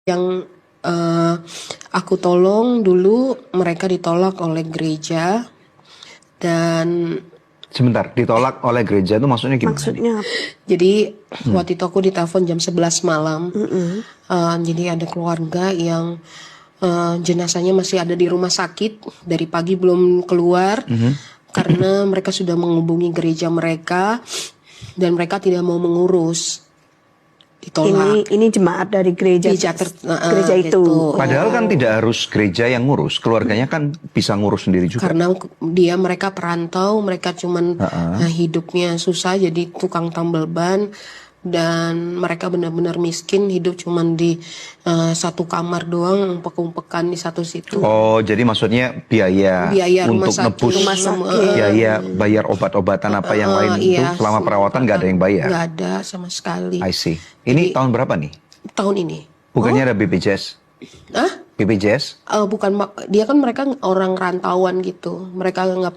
Yang aku tolong dulu mereka ditolak oleh gereja dan Sebentar, ditolak oleh gereja itu maksudnya gimana? Maksudnya apa? jadi waktu itu aku ditelepon jam 11 malam. Jadi ada keluarga yang jenazahnya masih ada di rumah sakit, dari pagi belum keluar karena mereka sudah menghubungi gereja mereka dan mereka tidak mau mengurus. Ditolak. Ini jemaat dari gereja Gereja itu. gitu. Padahal kan tidak harus gereja yang ngurus, keluarganya kan bisa ngurus sendiri juga. Karena mereka perantau, mereka cuman hidupnya susah jadi tukang tambal ban dan mereka benar-benar miskin, hidup cuman di satu kamar doang, umpek-umpekan di satu situ. Oh, jadi maksudnya biaya Rumah untuk sakit, nebus, biaya bayar obat-obatan apa yang lain itu iya, selama perawatan nggak ada yang bayar. Nggak ada sama sekali. I see. Ini tahun berapa nih? Tahun ini. Bukannya ada BPJS? BPJS? Bukan, dia kan mereka orang rantauan gitu. Mereka nggak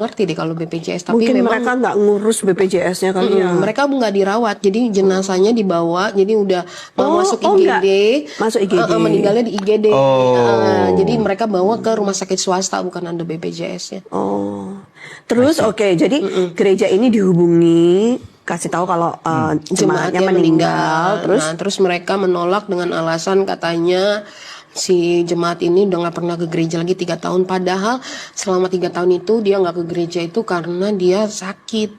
ngerti deh kalau BPJS. Tapi Mungkin memang mereka nggak ngurus BPJS-nya kali ya. mereka nggak dirawat, jadi jenazahnya dibawa, jadi udah mau masuk IGD, masuk IGD. Meninggalnya di IGD. Jadi mereka bawa ke rumah sakit swasta, bukan ada BPJS-nya. Terus jadi gereja ini dihubungi, kasih tahu kalau jemaatnya meninggal. Terus mereka menolak dengan alasan katanya si jemaat ini udah nggak pernah ke gereja lagi 3 tahun. Padahal selama 3 tahun itu dia nggak ke gereja itu karena dia sakit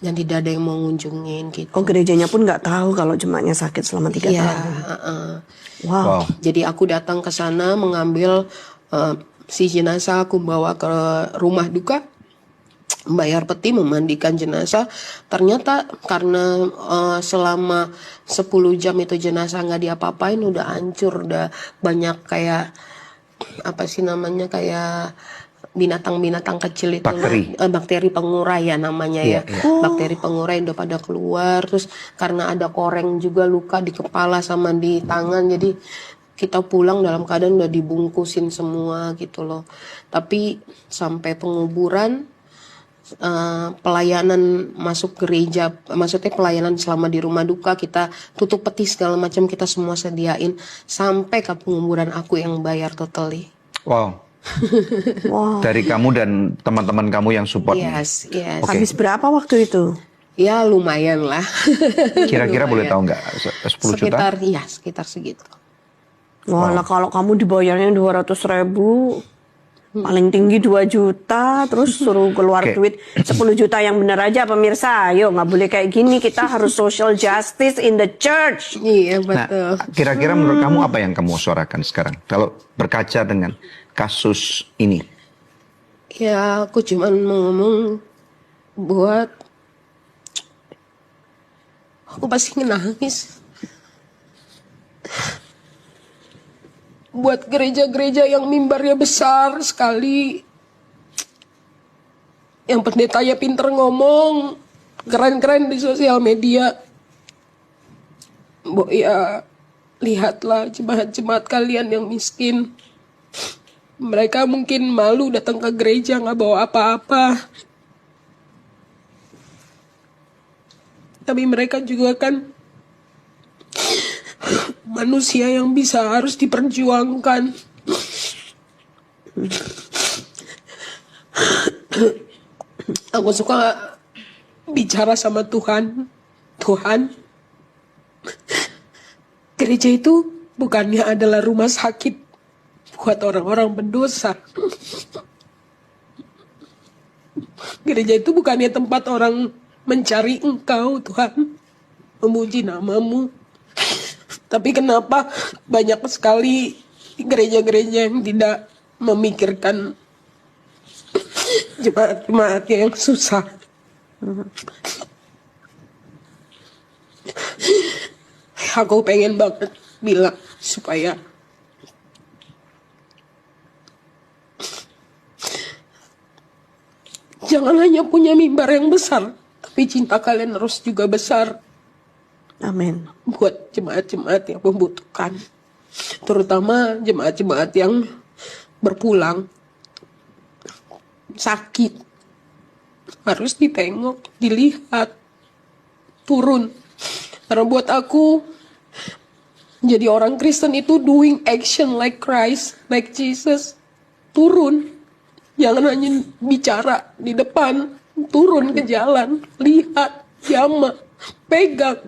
dan tidak ada yang mau ngunjungin gitu. Oh, gerejanya pun nggak tahu kalau jemaatnya sakit selama 3 tahun. Wow. Jadi aku datang ke sana mengambil si jenazah, aku bawa ke rumah duka, bayar peti, memandikan jenazah. Ternyata karena selama 10 jam itu jenazah nggak diapa-apain, udah hancur, udah banyak kayak apa sih namanya, kayak binatang-binatang kecil itu, bakteri pengurai ya namanya ya. Bakteri pengurai udah pada keluar. Terus karena ada koreng juga, luka di kepala sama di tangan, jadi kita pulang dalam keadaan udah dibungkusin semua gitu loh. Tapi sampai penguburan, pelayanan masuk gereja, maksudnya pelayanan selama di rumah duka, kita tutup peti segala macam kita semua sediain, sampai ke penguburan aku yang bayar totally. Wow. Dari kamu dan teman-teman kamu yang support. Yes. Habis berapa waktu itu? Ya lumayan lah. Kira-kira boleh tahu nggak? 10 juta? Sekitar segitu. Wah, kalau kamu dibayarnya 200.000, paling tinggi 2 juta, terus suruh keluar duit 10 juta yang benar aja pemirsa. Ayo, nggak boleh kayak gini, kita harus social justice in the church. Iya betul. Nah, kira-kira menurut kamu apa yang kamu suarakan sekarang kalau berkaca dengan kasus ini? Ya aku cuman mau ngomong buat, aku pasti nangis. Buat gereja-gereja yang mimbarnya besar sekali, yang pendetanya pinter ngomong, keren-keren di sosial media. Ya lihatlah jemaat-jemaat kalian yang miskin. Mereka mungkin malu datang ke gereja nggak bawa apa-apa. Tapi mereka juga kan manusia yang harus diperjuangkan. Aku suka bicara sama Tuhan. Tuhan, gereja itu bukannya adalah rumah sakit buat orang-orang berdosa. Gereja itu bukannya tempat orang mencari Engkau, Tuhan, memuji nama-Mu. Tapi kenapa banyak sekali gereja-gereja yang tidak memikirkan jemaat-jemaat yang susah. Aku pengen banget bilang supaya jangan hanya punya mimbar yang besar, tapi cinta kalian harus juga besar. Amin. Buat jemaat-jemaat yang membutuhkan, terutama jemaat-jemaat yang berpulang sakit, harus ditengok, dilihat, turun. Karena buat aku Jadi orang Kristen itu doing action like Christ, like Jesus. Turun. Jangan hanya bicara di depan. Turun ke jalan. Lihat, jamah, pegang.